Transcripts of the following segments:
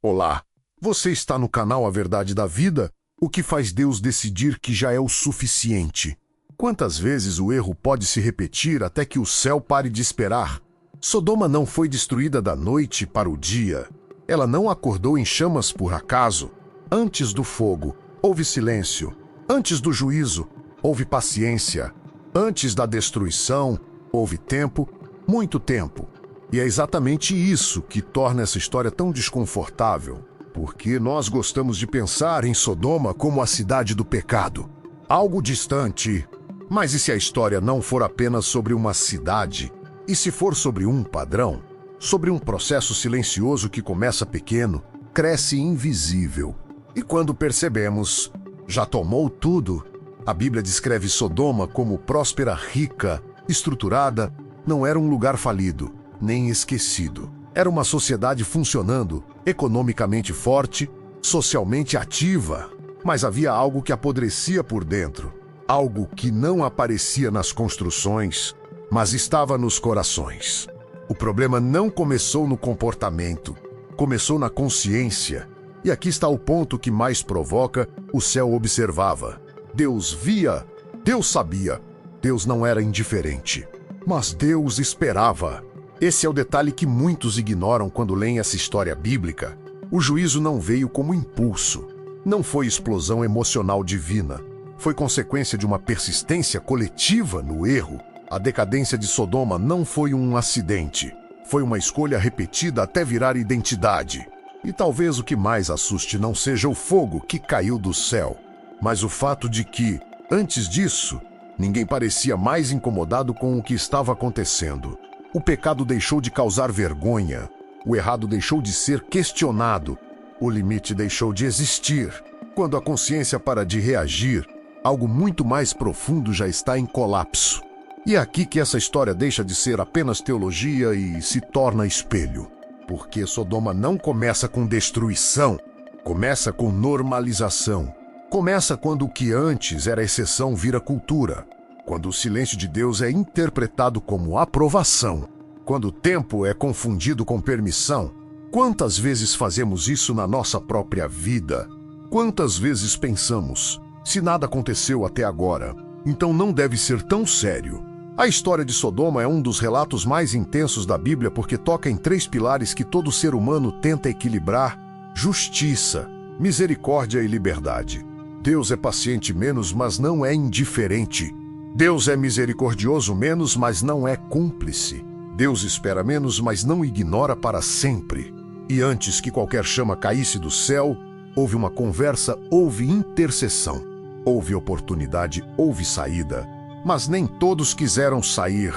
Olá, você está no canal A Verdade da Vida? O que faz Deus decidir que já é o suficiente? Quantas vezes o erro pode se repetir até que o céu pare de esperar? Sodoma não foi destruída da noite para o dia. Ela não acordou em chamas por acaso. Antes do fogo, houve silêncio. Antes do juízo, houve paciência. Antes da destruição, houve tempo, muito tempo. E é exatamente isso que torna essa história tão desconfortável, porque nós gostamos de pensar em Sodoma como a cidade do pecado, algo distante. Mas e se a história não for apenas sobre uma cidade, e se for sobre um padrão, sobre um processo silencioso que começa pequeno, cresce invisível, e quando percebemos, já tomou tudo? A Bíblia descreve Sodoma como próspera, rica, estruturada. Não era um lugar falido, nem esquecido. Era uma sociedade funcionando, economicamente forte, socialmente ativa. Mas havia algo que apodrecia por dentro. Algo que não aparecia nas construções, mas estava nos corações. O problema não começou no comportamento, começou na consciência. E aqui está o ponto que mais provoca: o céu observava. Deus via, Deus sabia, Deus não era indiferente. Mas Deus esperava. Esse é o detalhe que muitos ignoram quando leem essa história bíblica. O juízo não veio como impulso. Não foi explosão emocional divina. Foi consequência de uma persistência coletiva no erro. A decadência de Sodoma não foi um acidente. Foi uma escolha repetida até virar identidade. E talvez o que mais assuste não seja o fogo que caiu do céu, mas o fato de que, antes disso, ninguém parecia mais incomodado com o que estava acontecendo. O pecado deixou de causar vergonha. O errado deixou de ser questionado. O limite deixou de existir. Quando a consciência para de reagir, algo muito mais profundo já está em colapso. E é aqui que essa história deixa de ser apenas teologia e se torna espelho. Porque Sodoma não começa com destruição, começa com normalização. Começa quando o que antes era exceção vira cultura. Quando o silêncio de Deus é interpretado como aprovação. Quando o tempo é confundido com permissão. Quantas vezes fazemos isso na nossa própria vida? Quantas vezes pensamos: se nada aconteceu até agora, então não deve ser tão sério? A história de Sodoma é um dos relatos mais intensos da Bíblia porque toca em 3 pilares que todo ser humano tenta equilibrar: justiça, misericórdia e liberdade. Deus é paciente menos, mas não é indiferente. Deus é misericordioso menos, mas não é cúmplice. Deus espera menos, mas não ignora para sempre. E antes que qualquer chama caísse do céu, houve uma conversa, houve intercessão, houve oportunidade, houve saída. Mas nem todos quiseram sair.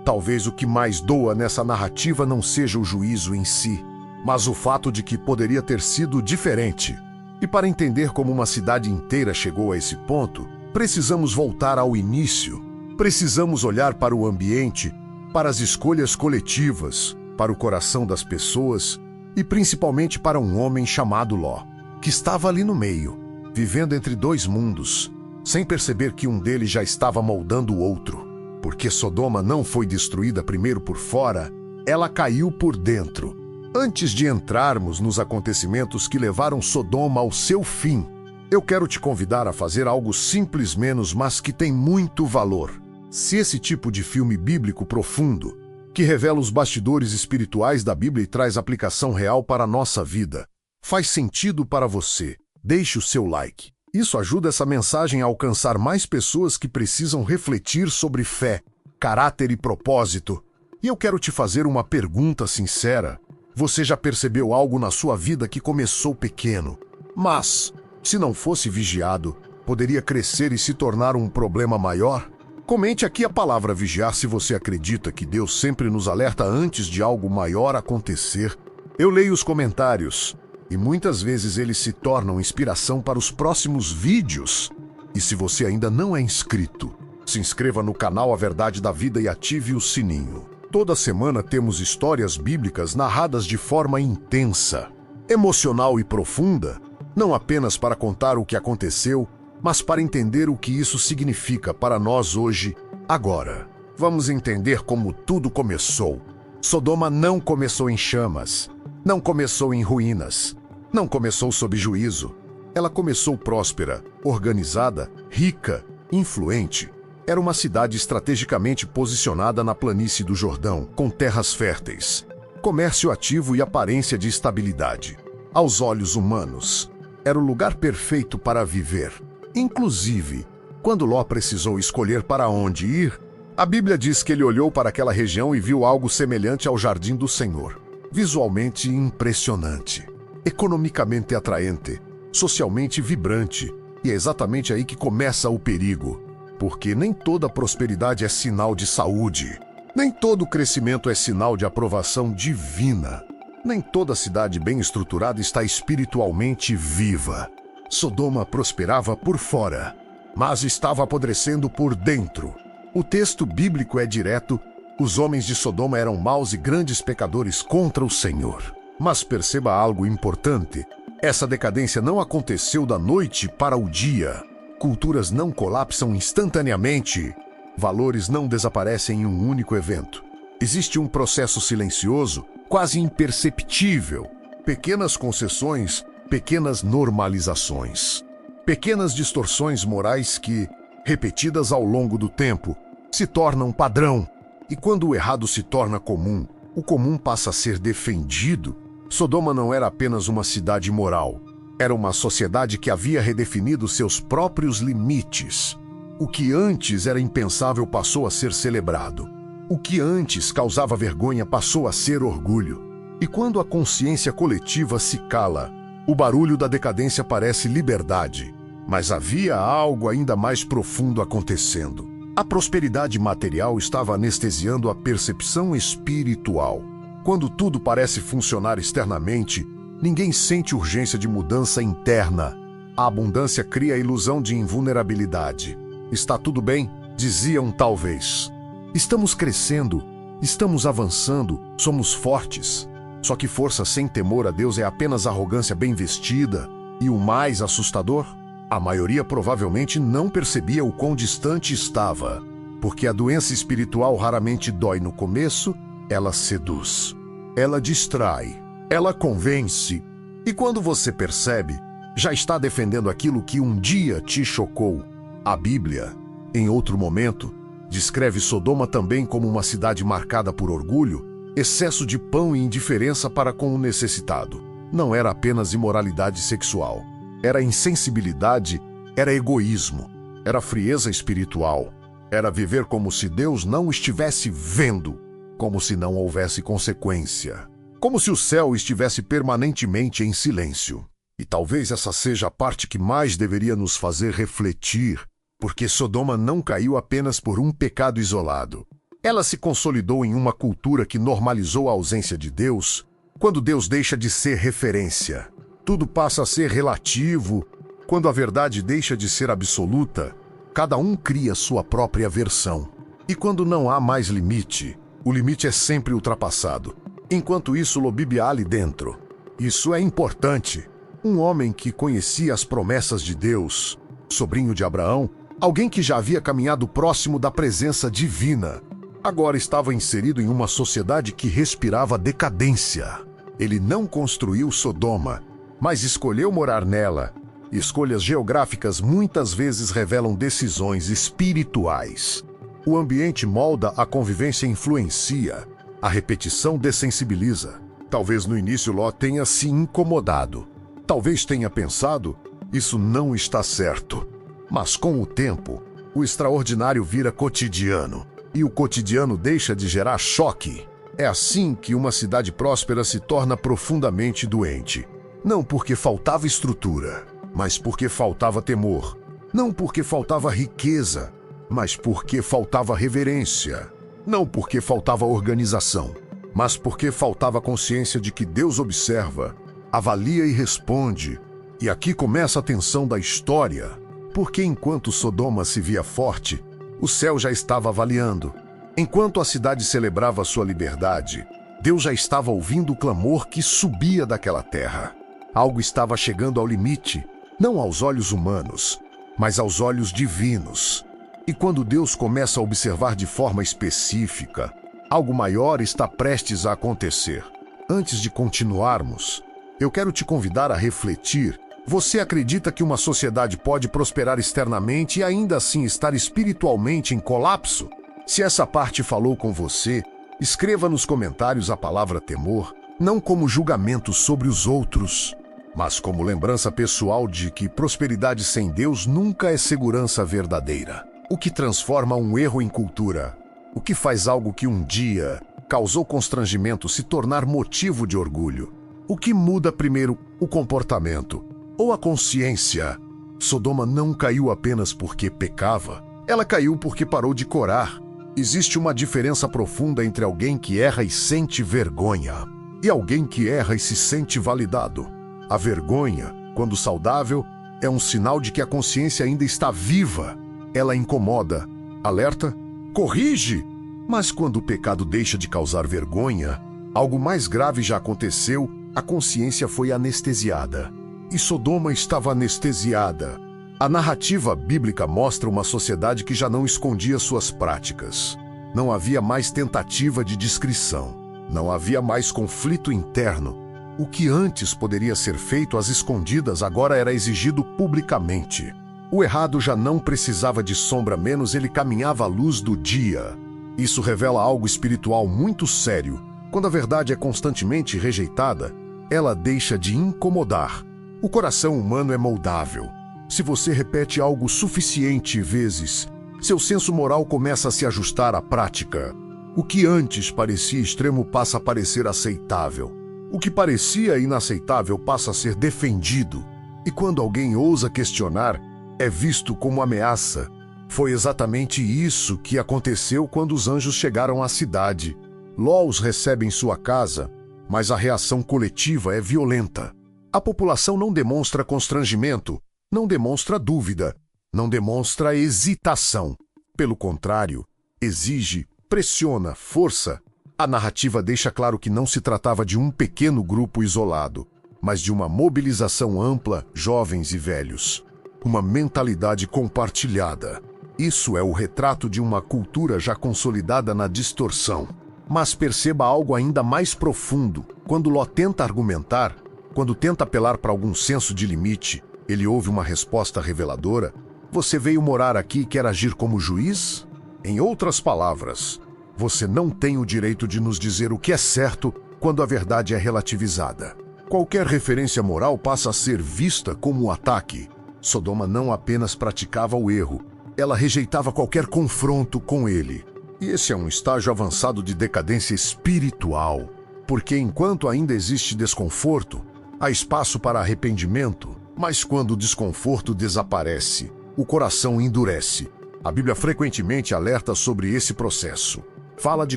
Talvez o que mais doa nessa narrativa não seja o juízo em si, mas o fato de que poderia ter sido diferente. E para entender como uma cidade inteira chegou a esse ponto, precisamos voltar ao início. Precisamos olhar para o ambiente, para as escolhas coletivas, para o coração das pessoas e principalmente para um homem chamado Ló, que estava ali no meio, vivendo entre 2 mundos, sem perceber que um deles já estava moldando o outro. Porque Sodoma não foi destruída primeiro por fora, ela caiu por dentro. Antes de entrarmos nos acontecimentos que levaram Sodoma ao seu fim, eu quero te convidar a fazer algo simples menos, mas que tem muito valor. Se esse tipo de filme bíblico profundo, que revela os bastidores espirituais da Bíblia e traz aplicação real para a nossa vida, faz sentido para você, deixe o seu like. Isso ajuda essa mensagem a alcançar mais pessoas que precisam refletir sobre fé, caráter e propósito. E eu quero te fazer uma pergunta sincera. Você já percebeu algo na sua vida que começou pequeno, mas, se não fosse vigiado, poderia crescer e se tornar um problema maior? Comente aqui a palavra vigiar se você acredita que Deus sempre nos alerta antes de algo maior acontecer. Eu leio os comentários e muitas vezes eles se tornam inspiração para os próximos vídeos. E se você ainda não é inscrito, se inscreva no canal A Verdade da Vida e ative o sininho. Toda semana temos histórias bíblicas narradas de forma intensa, emocional e profunda, não apenas para contar o que aconteceu, mas para entender o que isso significa para nós hoje, agora. Vamos entender como tudo começou. Sodoma não começou em chamas, não começou em ruínas, Não começou sob juízo. Ela começou próspera, organizada, rica, influente. Era uma cidade estrategicamente posicionada na planície do Jordão, com terras férteis, comércio ativo e aparência de estabilidade. Aos olhos humanos, era o lugar perfeito para viver. Inclusive, quando Ló precisou escolher para onde ir, a Bíblia diz que ele olhou para aquela região e viu algo semelhante ao jardim do Senhor. Visualmente impressionante, economicamente atraente, socialmente vibrante. E é exatamente aí que começa o perigo. Porque nem toda prosperidade é sinal de saúde. Nem todo crescimento é sinal de aprovação divina. Nem toda cidade bem estruturada está espiritualmente viva. Sodoma prosperava por fora, mas estava apodrecendo por dentro. O texto bíblico é direto: os homens de Sodoma eram maus e grandes pecadores contra o Senhor. Mas perceba algo importante: essa decadência não aconteceu da noite para o dia. Culturas não colapsam instantaneamente. Valores não desaparecem em um único evento. Existe um processo silencioso, quase imperceptível. Pequenas concessões, pequenas normalizações. Pequenas distorções morais que, repetidas ao longo do tempo, se tornam padrão. E quando o errado se torna comum, o comum passa a ser defendido. Sodoma não era apenas uma cidade moral. Era uma sociedade que havia redefinido seus próprios limites. O que antes era impensável passou a ser celebrado. O que antes causava vergonha passou a ser orgulho. E quando a consciência coletiva se cala, o barulho da decadência parece liberdade. Mas havia algo ainda mais profundo acontecendo. A prosperidade material estava anestesiando a percepção espiritual. Quando tudo parece funcionar externamente, ninguém sente urgência de mudança interna. A abundância cria a ilusão de invulnerabilidade. Está tudo bem? Diziam talvez. Estamos crescendo, estamos avançando, somos fortes. Só que força sem temor a Deus é apenas arrogância bem vestida. E o mais assustador? A maioria provavelmente não percebia o quão distante estava. Porque a doença espiritual raramente dói no começo, ela seduz. Ela distrai. Ela convence. E quando você percebe, já está defendendo aquilo que um dia te chocou. A Bíblia, em outro momento, descreve Sodoma também como uma cidade marcada por orgulho, excesso de pão e indiferença para com o necessitado. Não era apenas imoralidade sexual. Era insensibilidade, era egoísmo, era frieza espiritual. Era viver como se Deus não estivesse vendo, como se não houvesse consequência. Como se o céu estivesse permanentemente em silêncio. E talvez essa seja a parte que mais deveria nos fazer refletir, porque Sodoma não caiu apenas por um pecado isolado. Ela se consolidou em uma cultura que normalizou a ausência de Deus. Quando Deus deixa de ser referência, tudo passa a ser relativo. Quando a verdade deixa de ser absoluta, cada um cria sua própria versão. E quando não há mais limite, o limite é sempre ultrapassado. Enquanto isso, Lobib ali dentro. Isso é importante. Um homem que conhecia as promessas de Deus, sobrinho de Abraão, alguém que já havia caminhado próximo da presença divina, agora estava inserido em uma sociedade que respirava decadência. Ele não construiu Sodoma, mas escolheu morar nela. Escolhas geográficas muitas vezes revelam decisões espirituais. O ambiente molda, a convivência influencia. A repetição dessensibiliza. Talvez no início Ló tenha se incomodado. Talvez tenha pensado, isso não está certo. Mas com o tempo, o extraordinário vira cotidiano. E o cotidiano deixa de gerar choque. É assim que uma cidade próspera se torna profundamente doente. Não porque faltava estrutura, mas porque faltava temor. Não porque faltava riqueza, mas porque faltava reverência. Não porque faltava organização, mas porque faltava consciência de que Deus observa, avalia e responde. E aqui começa a tensão da história. Porque enquanto Sodoma se via forte, o céu já estava avaliando. Enquanto a cidade celebrava sua liberdade, Deus já estava ouvindo o clamor que subia daquela terra. Algo estava chegando ao limite, não aos olhos humanos, mas aos olhos divinos. E quando Deus começa a observar de forma específica, algo maior está prestes a acontecer. Antes de continuarmos, Eu quero te convidar a refletir. Você acredita que uma sociedade pode prosperar externamente e ainda assim estar espiritualmente em colapso? Se essa parte falou com você, escreva nos comentários a palavra temor, não como julgamento sobre os outros, mas como lembrança pessoal de que prosperidade sem Deus nunca é segurança verdadeira. O que transforma um erro em cultura? O que faz algo que um dia causou constrangimento se tornar motivo de orgulho? O que muda primeiro, o comportamento ou a consciência? Sodoma não caiu apenas porque pecava. Ela caiu porque parou de corar. Existe uma diferença profunda entre alguém que erra e sente vergonha e alguém que erra e se sente validado. A vergonha, quando saudável, é um sinal de que a consciência ainda está viva. Ela incomoda, alerta, corrige. Mas quando o pecado deixa de causar vergonha, algo mais grave já aconteceu, a consciência foi anestesiada. E Sodoma estava anestesiada. A narrativa bíblica mostra uma sociedade que já não escondia suas práticas. Não havia mais tentativa de discrição. Não havia mais conflito interno. O que antes poderia ser feito às escondidas agora era exigido publicamente. O errado já não precisava de sombra, menos ele caminhava à luz do dia. Isso revela algo espiritual muito sério. Quando a verdade é constantemente rejeitada, ela deixa de incomodar. O coração humano é moldável. Se você repete algo suficiente vezes, seu senso moral começa a se ajustar à prática. O que antes parecia extremo passa a parecer aceitável. O que parecia inaceitável passa a ser defendido. E quando alguém ousa questionar, é visto como ameaça. Foi exatamente isso que aconteceu quando os anjos chegaram à cidade. Ló os recebe em sua casa, mas a reação coletiva é violenta. A população não demonstra constrangimento, não demonstra dúvida, não demonstra hesitação. Pelo contrário, exige, pressiona, força. A narrativa deixa claro que não se tratava de um pequeno grupo isolado, mas de uma mobilização ampla, jovens e velhos. Uma mentalidade compartilhada. Isso é o retrato de uma cultura já consolidada na distorção. Mas perceba algo ainda mais profundo. Quando Ló tenta argumentar, quando tenta apelar para algum senso de limite, ele ouve uma resposta reveladora. Você veio morar aqui e quer agir como juiz? Em outras palavras, você não tem o direito de nos dizer o que é certo quando a verdade é relativizada. Qualquer referência moral passa a ser vista como um ataque. Sodoma não apenas praticava o erro, ela rejeitava qualquer confronto com ele. E esse é um estágio avançado de decadência espiritual, porque enquanto ainda existe desconforto, há espaço para arrependimento. Mas quando o desconforto desaparece, o coração endurece. A Bíblia frequentemente alerta sobre esse processo. Fala de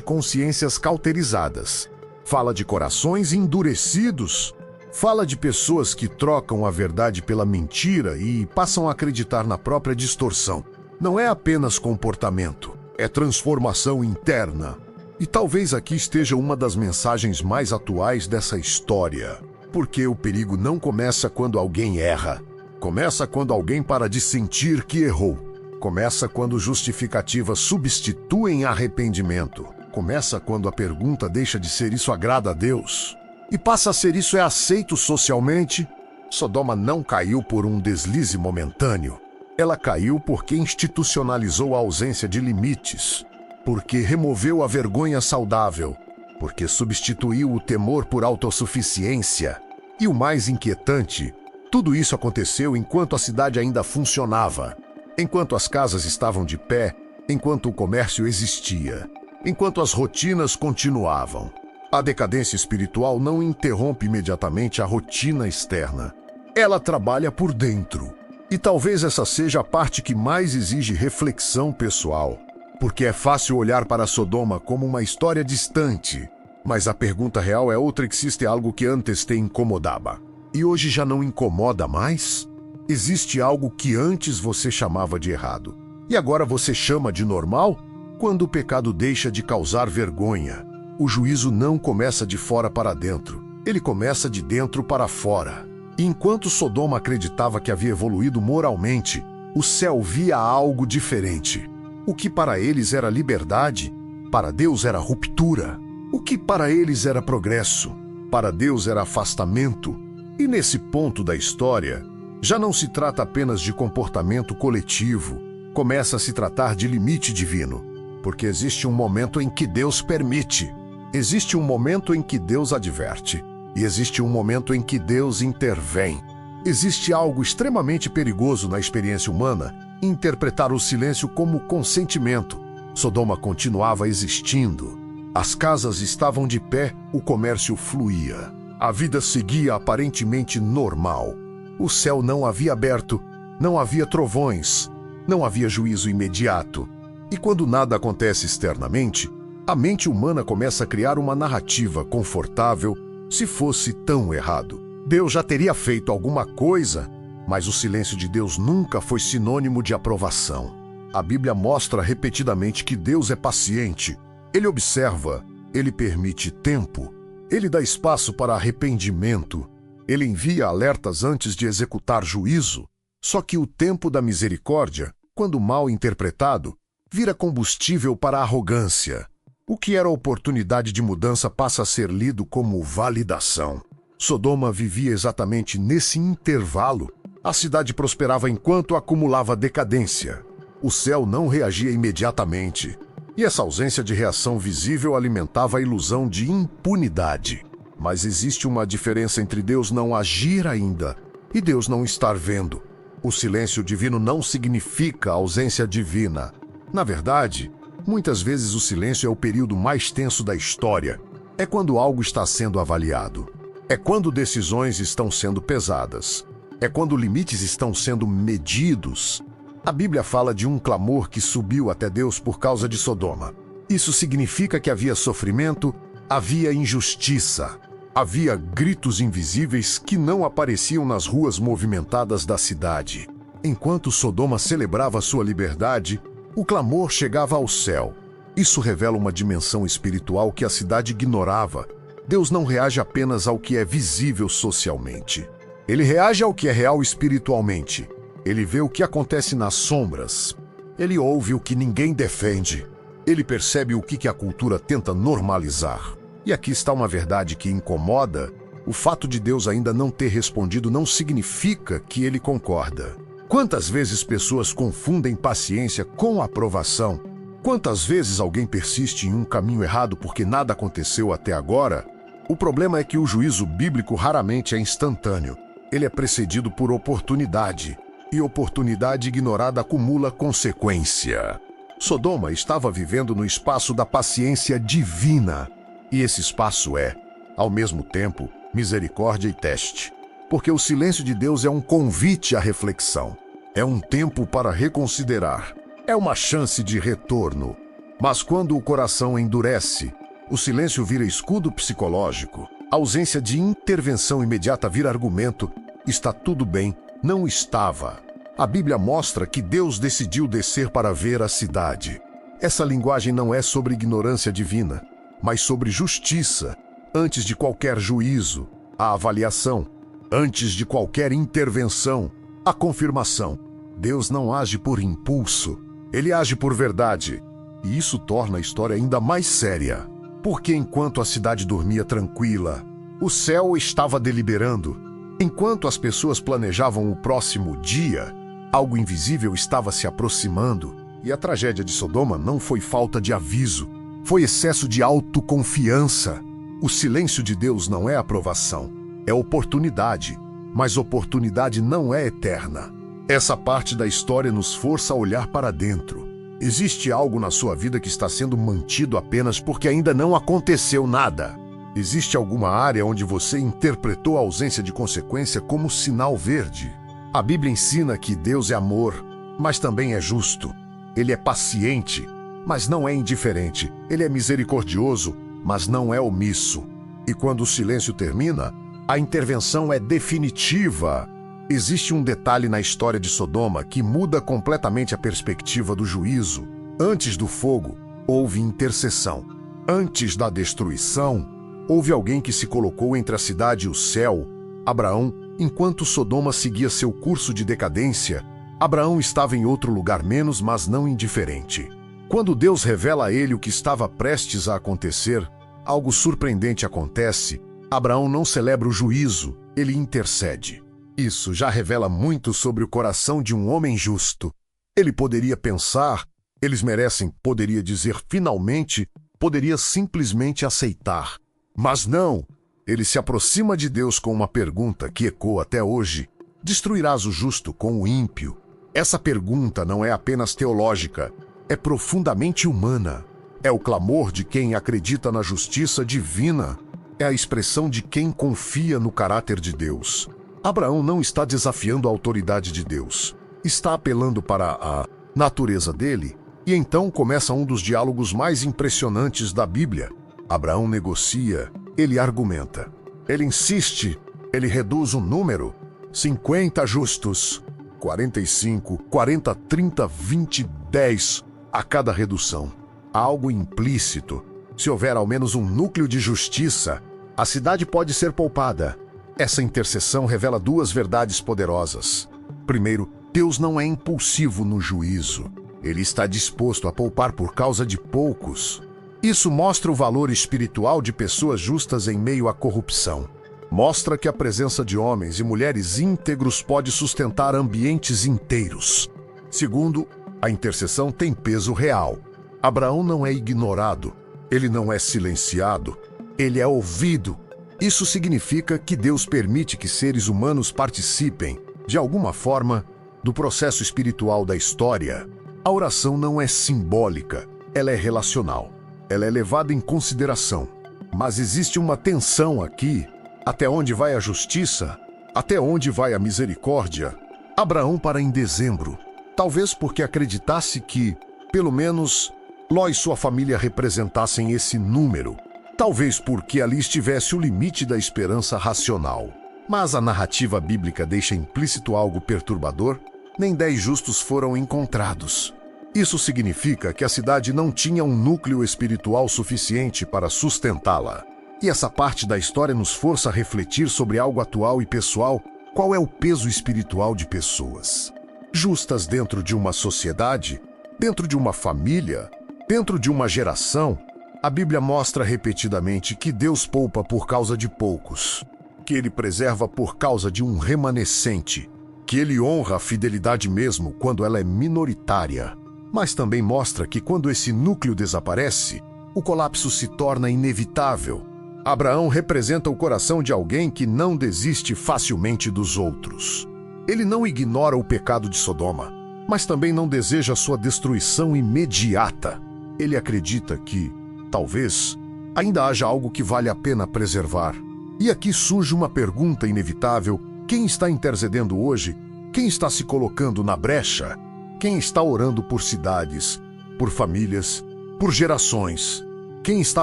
consciências cauterizadas. Fala de corações endurecidos. Fala de pessoas que trocam a verdade pela mentira e passam a acreditar na própria distorção. Não é apenas comportamento, é transformação interna. E talvez aqui esteja uma das mensagens mais atuais dessa história. Porque o perigo não começa quando alguém erra. Começa quando alguém para de sentir que errou. Começa quando justificativas substituem arrependimento. Começa quando a pergunta deixa de ser "isso agrada a Deus?" e passa a ser "isso é aceito socialmente?" Sodoma não caiu por um deslize momentâneo. Ela caiu porque institucionalizou a ausência de limites, porque removeu a vergonha saudável, porque substituiu o temor por autossuficiência. E o mais inquietante, tudo isso aconteceu enquanto a cidade ainda funcionava, enquanto as casas estavam de pé, enquanto o comércio existia, enquanto as rotinas continuavam. A decadência espiritual não interrompe imediatamente a rotina externa. Ela trabalha por dentro. E talvez essa seja a parte que mais exige reflexão pessoal, porque é fácil olhar para Sodoma como uma história distante, mas a pergunta real é outra: que existe algo que antes te incomodava e hoje já não incomoda mais? Existe algo que antes você chamava de errado e agora você chama de normal? Quando o pecado deixa de causar vergonha, o juízo não começa de fora para dentro, ele começa de dentro para fora. E enquanto Sodoma acreditava que havia evoluído moralmente, o céu via algo diferente. O que para eles era liberdade, para Deus era ruptura. O que para eles era progresso, para Deus era afastamento. E nesse ponto da história, já não se trata apenas de comportamento coletivo, começa a se tratar de limite divino, porque existe um momento em que Deus permite, existe um momento em que Deus adverte, e existe um momento em que Deus intervém. Existe algo extremamente perigoso na experiência humana, interpretar o silêncio como consentimento. Sodoma continuava existindo. As casas estavam de pé, o comércio fluía. A vida seguia aparentemente normal. O céu não havia aberto, não havia trovões, não havia juízo imediato. E quando nada acontece externamente, a mente humana começa a criar uma narrativa confortável. Se fosse tão errado, Deus já teria feito alguma coisa, mas o silêncio de Deus nunca foi sinônimo de aprovação. A Bíblia mostra repetidamente que Deus é paciente. Ele observa, ele permite tempo, ele dá espaço para arrependimento, ele envia alertas antes de executar juízo. Só que o tempo da misericórdia, quando mal interpretado, vira combustível para a arrogância. O que era oportunidade de mudança passa a ser lido como validação. Sodoma vivia exatamente nesse intervalo. A cidade prosperava enquanto acumulava decadência. O céu não reagia imediatamente. E essa ausência de reação visível alimentava a ilusão de impunidade. Mas existe uma diferença entre Deus não agir ainda e Deus não estar vendo. O silêncio divino não significa ausência divina. Na verdade, muitas vezes o silêncio é o período mais tenso da história. É quando algo está sendo avaliado. É quando decisões estão sendo pesadas. É quando limites estão sendo medidos. A Bíblia fala de um clamor que subiu até Deus por causa de Sodoma. Isso significa que havia sofrimento, havia injustiça. Havia gritos invisíveis que não apareciam nas ruas movimentadas da cidade. Enquanto Sodoma celebrava sua liberdade, o clamor chegava ao céu. Isso revela uma dimensão espiritual que a cidade ignorava. Deus não reage apenas ao que é visível socialmente. Ele reage ao que é real espiritualmente. Ele vê o que acontece nas sombras. Ele ouve o que ninguém defende. Ele percebe o que a cultura tenta normalizar. E aqui está uma verdade que incomoda. O fato de Deus ainda não ter respondido não significa que ele concorda. Quantas vezes pessoas confundem paciência com aprovação? Quantas vezes alguém persiste em um caminho errado porque nada aconteceu até agora? O problema é que o juízo bíblico raramente é instantâneo. Ele é precedido por oportunidade. E oportunidade ignorada acumula consequência. Sodoma estava vivendo no espaço da paciência divina. E esse espaço é, ao mesmo tempo, misericórdia e teste. Porque o silêncio de Deus é um convite à reflexão. É um tempo para reconsiderar. É uma chance de retorno. Mas quando o coração endurece, o silêncio vira escudo psicológico. A ausência de intervenção imediata vira argumento. Está tudo bem. Não estava. A Bíblia mostra que Deus decidiu descer para ver a cidade. Essa linguagem não é sobre ignorância divina, mas sobre justiça. Antes de qualquer juízo, a avaliação. Antes de qualquer intervenção, a confirmação. Deus não age por impulso. Ele age por verdade. E isso torna a história ainda mais séria. Porque enquanto a cidade dormia tranquila, o céu estava deliberando. Enquanto as pessoas planejavam o próximo dia, algo invisível estava se aproximando. E a tragédia de Sodoma não foi falta de aviso, foi excesso de autoconfiança. O silêncio de Deus não é aprovação, é oportunidade, mas oportunidade não é eterna. Essa parte da história nos força a olhar para dentro. Existe algo na sua vida que está sendo mantido apenas porque ainda não aconteceu nada. Existe alguma área onde você interpretou a ausência de consequência como sinal verde? A Bíblia ensina que Deus é amor, mas também é justo. Ele é paciente, mas não é indiferente. Ele é misericordioso, mas não é omisso. E quando o silêncio termina, a intervenção é definitiva. Existe um detalhe na história de Sodoma que muda completamente a perspectiva do juízo. Antes do fogo, houve intercessão. Antes da destruição, houve alguém que se colocou entre a cidade e o céu. Abraão, enquanto Sodoma seguia seu curso de decadência, Abraão estava em outro lugar menos, mas não indiferente. Quando Deus revela a ele o que estava prestes a acontecer, algo surpreendente acontece. Abraão não celebra o juízo, ele intercede. Isso já revela muito sobre o coração de um homem justo. Ele poderia pensar, eles merecem, poderia dizer finalmente, poderia simplesmente aceitar. Mas não, ele se aproxima de Deus com uma pergunta que ecoa até hoje: destruirás o justo com o ímpio? Essa pergunta não é apenas teológica, é profundamente humana. É o clamor de quem acredita na justiça divina. É a expressão de quem confia no caráter de Deus. Abraão não está desafiando a autoridade de Deus. Está apelando para a natureza dele. E então começa um dos diálogos mais impressionantes da Bíblia. Abraão negocia, ele argumenta. Ele insiste, ele reduz o número. 50 justos, 45, 40, 30, 20, 10 a cada redução. Há algo implícito. Se houver ao menos um núcleo de justiça, a cidade pode ser poupada. Essa intercessão revela duas verdades poderosas. Primeiro, Deus não é impulsivo no juízo. Ele está disposto a poupar por causa de poucos. Isso mostra o valor espiritual de pessoas justas em meio à corrupção. Mostra que a presença de homens e mulheres íntegros pode sustentar ambientes inteiros. Segundo, a intercessão tem peso real. Abraão não é ignorado, ele não é silenciado, ele é ouvido. Isso significa que Deus permite que seres humanos participem, de alguma forma, do processo espiritual da história. A oração não é simbólica, ela é relacional. Ela é levada em consideração. Mas existe uma tensão aqui. Até onde vai a justiça? Até onde vai a misericórdia? Abraão para em dezembro. Talvez porque acreditasse que, pelo menos, Ló e sua família representassem esse número. Talvez porque ali estivesse o limite da esperança racional. Mas a narrativa bíblica deixa implícito algo perturbador. Nem 10 justos foram encontrados. Isso significa que a cidade não tinha um núcleo espiritual suficiente para sustentá-la. E essa parte da história nos força a refletir sobre algo atual e pessoal. Qual é o peso espiritual de pessoas justas dentro de uma sociedade, dentro de uma família, dentro de uma geração? A Bíblia mostra repetidamente que Deus poupa por causa de poucos, que Ele preserva por causa de um remanescente, que Ele honra a fidelidade mesmo quando ela é minoritária. Mas também mostra que quando esse núcleo desaparece, o colapso se torna inevitável. Abraão representa o coração de alguém que não desiste facilmente dos outros. Ele não ignora o pecado de Sodoma, mas também não deseja sua destruição imediata. Ele acredita que, talvez, ainda haja algo que vale a pena preservar. E aqui surge uma pergunta inevitável: quem está intercedendo hoje? Quem está se colocando na brecha? Quem está orando por cidades, por famílias, por gerações? Quem está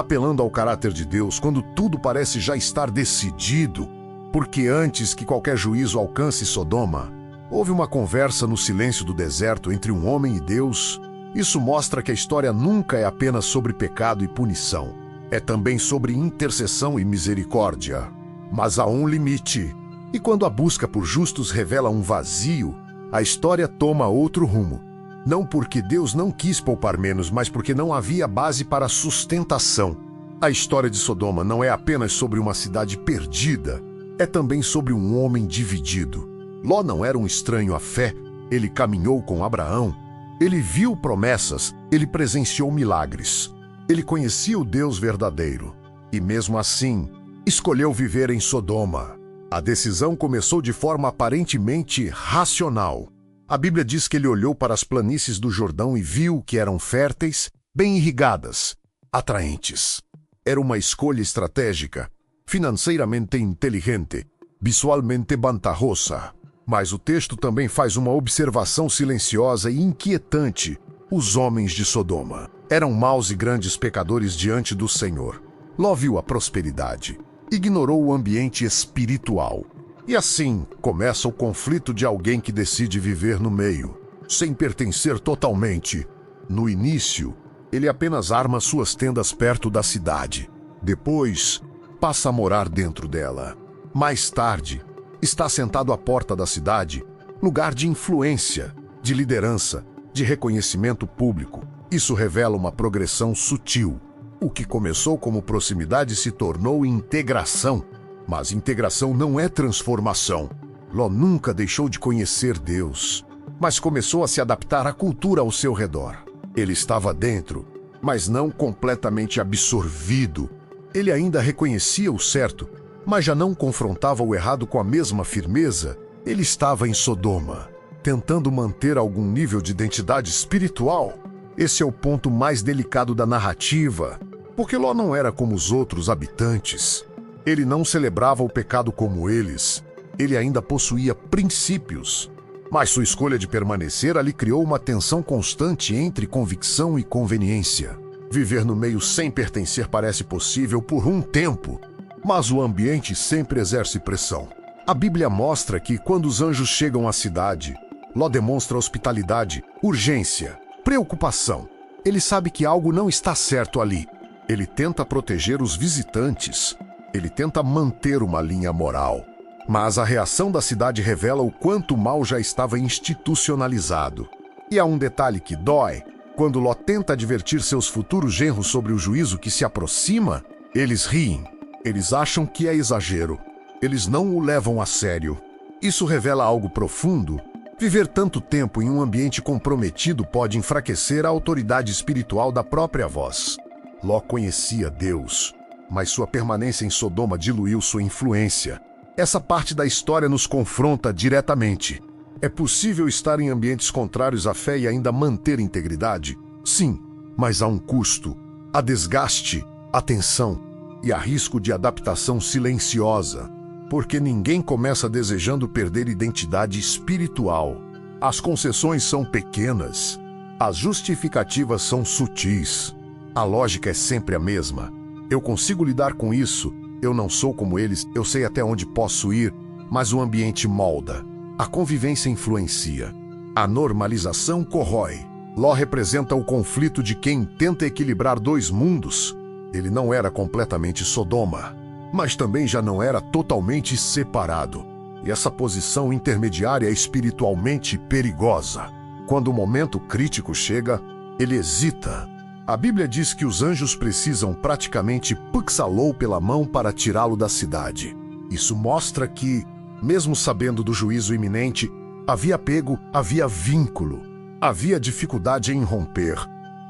apelando ao caráter de Deus quando tudo parece já estar decidido? Porque antes que qualquer juízo alcance Sodoma, houve uma conversa no silêncio do deserto entre um homem e Deus. Isso mostra que a história nunca é apenas sobre pecado e punição. É também sobre intercessão e misericórdia. Mas há um limite. E quando a busca por justos revela um vazio, a história toma outro rumo. Não porque Deus não quis poupar menos, mas porque não havia base para sustentação. A história de Sodoma não é apenas sobre uma cidade perdida, é também sobre um homem dividido. Ló não era um estranho à fé, ele caminhou com Abraão. Ele viu promessas, ele presenciou milagres. Ele conhecia o Deus verdadeiro. E mesmo assim, escolheu viver em Sodoma. A decisão começou de forma aparentemente racional. A Bíblia diz que ele olhou para as planícies do Jordão e viu que eram férteis, bem irrigadas, atraentes. Era uma escolha estratégica, financeiramente inteligente, visualmente vantajosa. Mas o texto também faz uma observação silenciosa e inquietante. Os homens de Sodoma eram maus e grandes pecadores diante do Senhor. Ló viu a prosperidade. Ignorou o ambiente espiritual. E assim começa o conflito de alguém que decide viver no meio, sem pertencer totalmente. No início, ele apenas arma suas tendas perto da cidade. Depois, passa a morar dentro dela. Mais tarde, está sentado à porta da cidade, lugar de influência, de liderança, de reconhecimento público. Isso revela uma progressão sutil. O que começou como proximidade se tornou integração. Mas integração não é transformação. Ló nunca deixou de conhecer Deus, mas começou a se adaptar à cultura ao seu redor. Ele estava dentro, mas não completamente absorvido. Ele ainda reconhecia o certo, mas já não confrontava o errado com a mesma firmeza. Ele estava em Sodoma, tentando manter algum nível de identidade espiritual. Esse é o ponto mais delicado da narrativa, porque Ló não era como os outros habitantes. Ele não celebrava o pecado como eles. Ele ainda possuía princípios, mas sua escolha de permanecer ali criou uma tensão constante entre convicção e conveniência. Viver no meio sem pertencer parece possível por um tempo, mas o ambiente sempre exerce pressão. A Bíblia mostra que, quando os anjos chegam à cidade, Ló demonstra hospitalidade, urgência, preocupação. Ele sabe que algo não está certo ali. Ele tenta proteger os visitantes. Ele tenta manter uma linha moral. Mas a reação da cidade revela o quanto o mal já estava institucionalizado. E há um detalhe que dói. Quando Ló tenta advertir seus futuros genros sobre o juízo que se aproxima, eles riem. Eles acham que é exagero. Eles não o levam a sério. Isso revela algo profundo. Viver tanto tempo em um ambiente comprometido pode enfraquecer a autoridade espiritual da própria voz. Ló conhecia Deus, mas sua permanência em Sodoma diluiu sua influência. Essa parte da história nos confronta diretamente. É possível estar em ambientes contrários à fé e ainda manter integridade? Sim, mas há um custo. Há desgaste, há tensão e há risco de adaptação silenciosa. Porque ninguém começa desejando perder identidade espiritual. As concessões são pequenas. As justificativas são sutis. A lógica é sempre a mesma. Eu consigo lidar com isso. Eu não sou como eles, eu sei até onde posso ir, mas o ambiente molda. A convivência influencia. A normalização corrói. Ló representa o conflito de quem tenta equilibrar dois mundos. Ele não era completamente Sodoma, mas também já não era totalmente separado. E essa posição intermediária é espiritualmente perigosa. Quando o momento crítico chega, ele hesita. A Bíblia diz que os anjos precisam praticamente puxá-lo pela mão para tirá-lo da cidade. Isso mostra que, mesmo sabendo do juízo iminente, havia apego, havia vínculo, havia dificuldade em romper.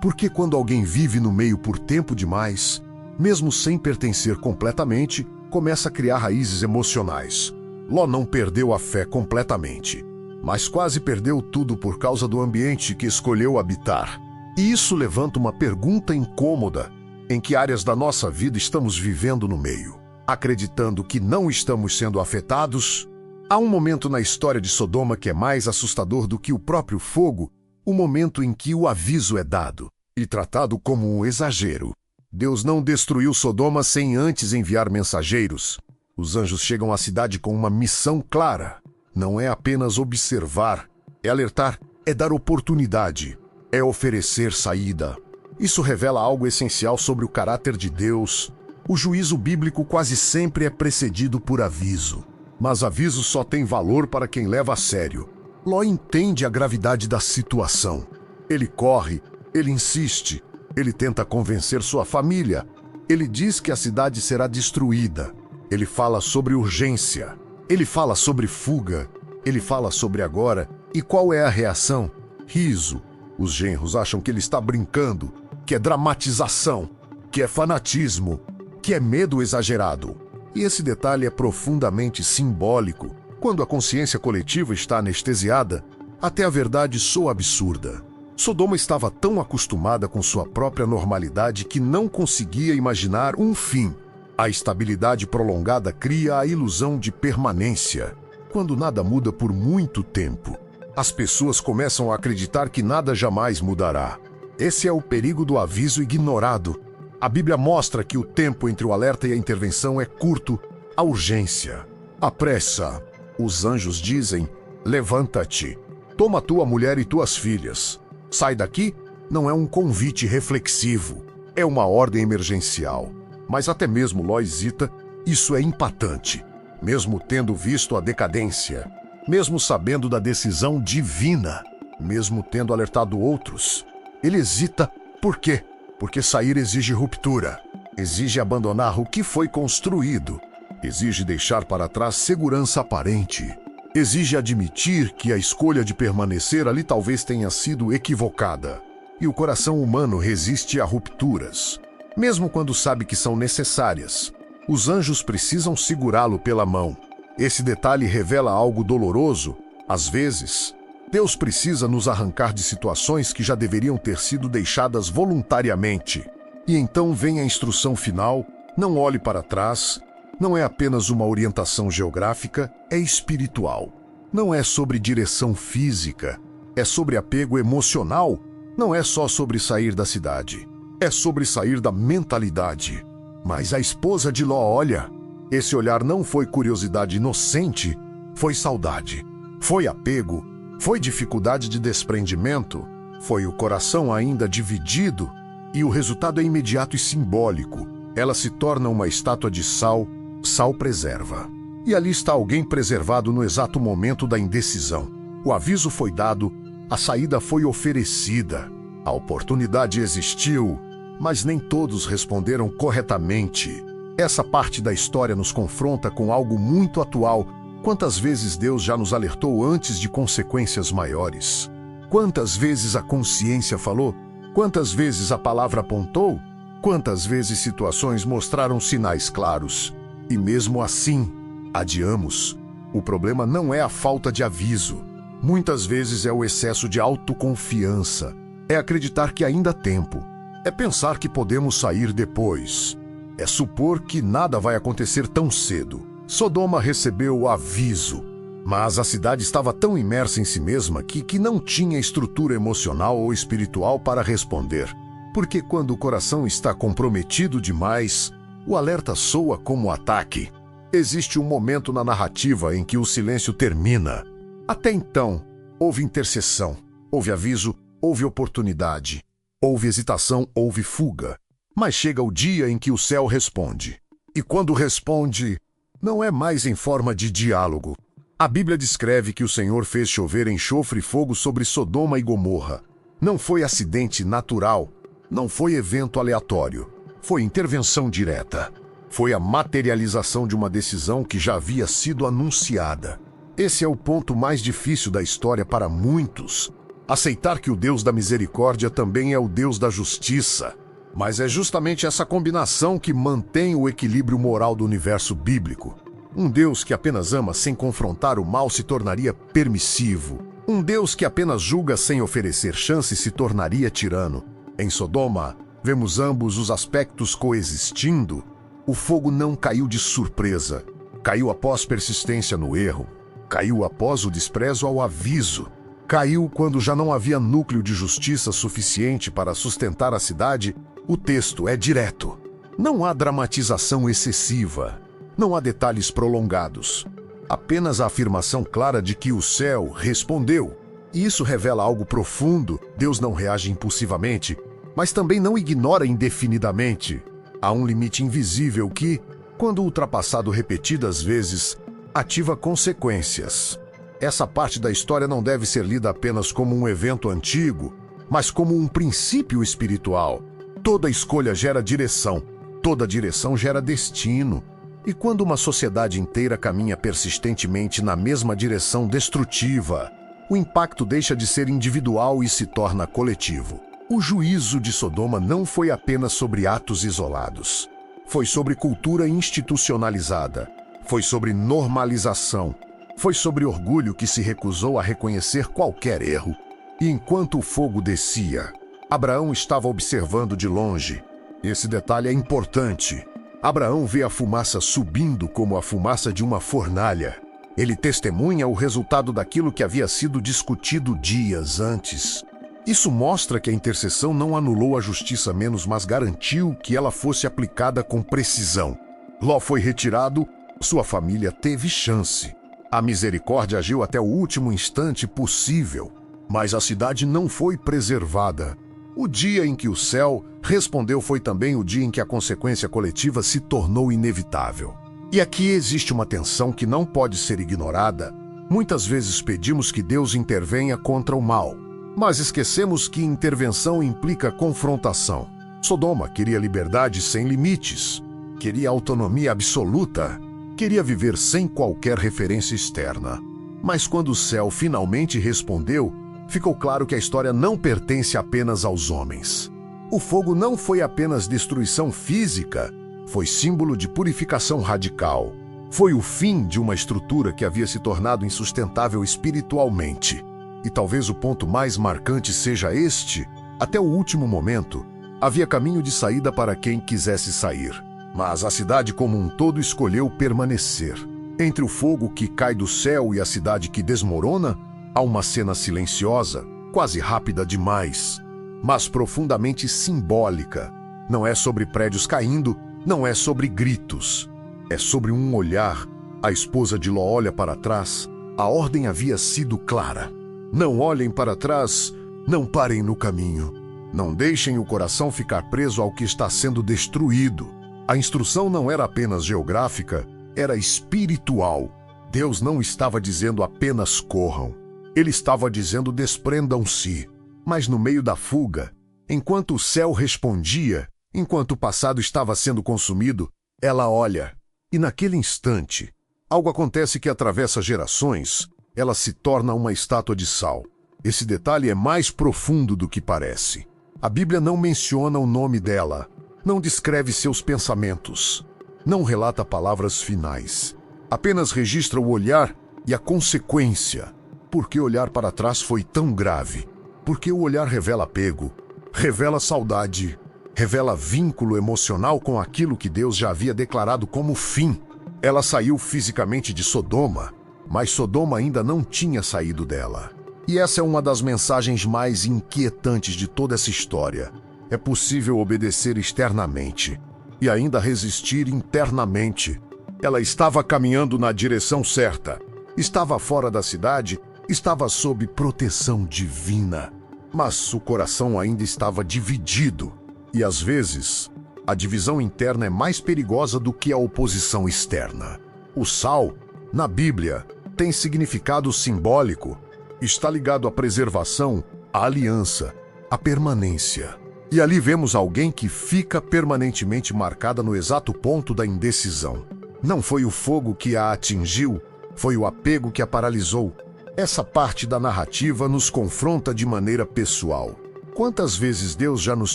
Porque quando alguém vive no meio por tempo demais, mesmo sem pertencer completamente, começa a criar raízes emocionais. Ló não perdeu a fé completamente, mas quase perdeu tudo por causa do ambiente que escolheu habitar. E isso levanta uma pergunta incômoda: em que áreas da nossa vida estamos vivendo no meio? Acreditando que não estamos sendo afetados? Há um momento na história de Sodoma que é mais assustador do que o próprio fogo, o momento em que o aviso é dado e tratado como um exagero. Deus não destruiu Sodoma sem antes enviar mensageiros. Os anjos chegam à cidade com uma missão clara. Não é apenas observar, é alertar, é dar oportunidade. É oferecer saída. Isso revela algo essencial sobre o caráter de Deus. O juízo bíblico quase sempre é precedido por aviso. Mas aviso só tem valor para quem leva a sério. Ló entende a gravidade da situação. Ele corre, ele insiste, ele tenta convencer sua família. Ele diz que a cidade será destruída. Ele fala sobre urgência. Ele fala sobre fuga. Ele fala sobre agora. E qual é a reação? Riso. Os genros acham que ele está brincando, que é dramatização, que é fanatismo, que é medo exagerado. E esse detalhe é profundamente simbólico. Quando a consciência coletiva está anestesiada, até a verdade soa absurda. Sodoma estava tão acostumada com sua própria normalidade que não conseguia imaginar um fim. A estabilidade prolongada cria a ilusão de permanência, quando nada muda por muito tempo. As pessoas começam a acreditar que nada jamais mudará. Esse é o perigo do aviso ignorado. A Bíblia mostra que o tempo entre o alerta e a intervenção é curto. A urgência, a pressa. Os anjos dizem: levanta-te, toma tua mulher e tuas filhas. Sai daqui não é um convite reflexivo, é uma ordem emergencial. Mas até mesmo Ló hesita, isso é impactante. Mesmo tendo visto a decadência, mesmo sabendo da decisão divina, mesmo tendo alertado outros, ele hesita. Por quê? Porque sair exige ruptura, exige abandonar o que foi construído. Exige deixar para trás segurança aparente. Exige admitir que a escolha de permanecer ali talvez tenha sido equivocada. E o coração humano resiste a rupturas, mesmo quando sabe que são necessárias. Os anjos precisam segurá-lo pela mão. Esse detalhe revela algo doloroso. Às vezes, Deus precisa nos arrancar de situações que já deveriam ter sido deixadas voluntariamente. E então vem a instrução final: não olhe para trás. Não é apenas uma orientação geográfica, é espiritual. Não é sobre direção física, é sobre apego emocional. Não é só sobre sair da cidade, é sobre sair da mentalidade. Mas a esposa de Ló olha. Esse olhar não foi curiosidade inocente, foi saudade. Foi apego, foi dificuldade de desprendimento, foi o coração ainda dividido. E o resultado é imediato e simbólico. Ela se torna uma estátua de sal. Sal preserva. E ali está alguém preservado no exato momento da indecisão. O aviso foi dado, a saída foi oferecida. A oportunidade existiu, mas nem todos responderam corretamente. Essa parte da história nos confronta com algo muito atual. Quantas vezes Deus já nos alertou antes de consequências maiores? Quantas vezes a consciência falou? Quantas vezes a palavra apontou? Quantas vezes situações mostraram sinais claros? E mesmo assim, adiamos. O problema não é a falta de aviso. Muitas vezes é o excesso de autoconfiança. É acreditar que ainda há tempo. É pensar que podemos sair depois. É supor que nada vai acontecer tão cedo. Sodoma recebeu o aviso, mas a cidade estava tão imersa em si mesma que não tinha estrutura emocional ou espiritual para responder. Porque quando o coração está comprometido demais, o alerta soa como ataque. Existe um momento na narrativa em que o silêncio termina. Até então, houve intercessão, houve aviso, houve oportunidade, houve hesitação, houve fuga. Mas chega o dia em que o céu responde. E quando responde, não é mais em forma de diálogo. A Bíblia descreve que o Senhor fez chover enxofre e fogo sobre Sodoma e Gomorra. Não foi acidente natural, não foi evento aleatório. Foi intervenção direta. Foi a materialização de uma decisão que já havia sido anunciada. Esse é o ponto mais difícil da história para muitos. Aceitar que o Deus da misericórdia também é o Deus da justiça. Mas é justamente essa combinação que mantém o equilíbrio moral do universo bíblico. Um Deus que apenas ama sem confrontar o mal se tornaria permissivo. Um Deus que apenas julga sem oferecer chance se tornaria tirano. Em Sodoma, vemos ambos os aspectos coexistindo. O fogo não caiu de surpresa. Caiu após persistência no erro. Caiu após o desprezo ao aviso. Caiu quando já não havia núcleo de justiça suficiente para sustentar a cidade. O texto é direto. Não há dramatização excessiva. Não há detalhes prolongados. Apenas a afirmação clara de que o céu respondeu. E isso revela algo profundo. Deus não reage impulsivamente, mas também não ignora indefinidamente. Há um limite invisível que, quando ultrapassado repetidas vezes, ativa consequências. Essa parte da história não deve ser lida apenas como um evento antigo, mas como um princípio espiritual. Toda escolha gera direção, toda direção gera destino. E quando uma sociedade inteira caminha persistentemente na mesma direção destrutiva, o impacto deixa de ser individual e se torna coletivo. O juízo de Sodoma não foi apenas sobre atos isolados. Foi sobre cultura institucionalizada. Foi sobre normalização. Foi sobre orgulho que se recusou a reconhecer qualquer erro. E enquanto o fogo descia, Abraão estava observando de longe. Esse detalhe é importante. Abraão vê a fumaça subindo como a fumaça de uma fornalha. Ele testemunha o resultado daquilo que havia sido discutido dias antes. Isso mostra que a intercessão não anulou a justiça menos, mas garantiu que ela fosse aplicada com precisão. Ló foi retirado, sua família teve chance. A misericórdia agiu até o último instante possível, mas a cidade não foi preservada. O dia em que o céu respondeu foi também o dia em que a consequência coletiva se tornou inevitável. E aqui existe uma tensão que não pode ser ignorada. Muitas vezes pedimos que Deus intervenha contra o mal, mas esquecemos que intervenção implica confrontação. Sodoma queria liberdade sem limites, queria autonomia absoluta, Queria viver sem qualquer referência externa. Mas quando o céu finalmente respondeu, ficou claro que a história não pertence apenas aos homens. O fogo não foi apenas destruição física, foi símbolo de purificação radical. Foi o fim de uma estrutura que havia se tornado insustentável espiritualmente. E talvez o ponto mais marcante seja este: até o último momento, havia caminho de saída para quem quisesse sair. Mas a cidade como um todo escolheu permanecer. Entre o fogo que cai do céu e a cidade que desmorona, há uma cena silenciosa, quase rápida demais, mas profundamente simbólica. Não é sobre prédios caindo, não é sobre gritos. É sobre um olhar. A esposa de Ló olha para trás. A ordem havia sido clara. Não olhem para trás, não parem no caminho. Não deixem o coração ficar preso ao que está sendo destruído. A instrução não era apenas geográfica, era espiritual. Deus não estava dizendo apenas corram. Ele estava dizendo desprendam-se. Mas no meio da fuga, enquanto o céu respondia, enquanto o passado estava sendo consumido, ela olha. E naquele instante, algo acontece que atravessa gerações. Ela se torna uma estátua de sal. Esse detalhe é mais profundo do que parece. A Bíblia não menciona o nome dela, não descreve seus pensamentos, não relata palavras finais. Apenas registra o olhar e a consequência. Por que olhar para trás foi tão grave? Porque o olhar revela apego, revela saudade, revela vínculo emocional com aquilo que Deus já havia declarado como fim. Ela saiu fisicamente de Sodoma, mas Sodoma ainda não tinha saído dela. E essa é uma das mensagens mais inquietantes de toda essa história. É possível obedecer externamente e ainda resistir internamente. Ela estava caminhando na direção certa, estava fora da cidade, estava sob proteção divina. Mas o coração ainda estava dividido. E às vezes, a divisão interna é mais perigosa do que a oposição externa. O sal, na Bíblia, tem significado simbólico. Está ligado à preservação, à aliança, à permanência. E ali vemos alguém que fica permanentemente marcada no exato ponto da indecisão. Não foi o fogo que a atingiu, foi o apego que a paralisou. Essa parte da narrativa nos confronta de maneira pessoal. Quantas vezes Deus já nos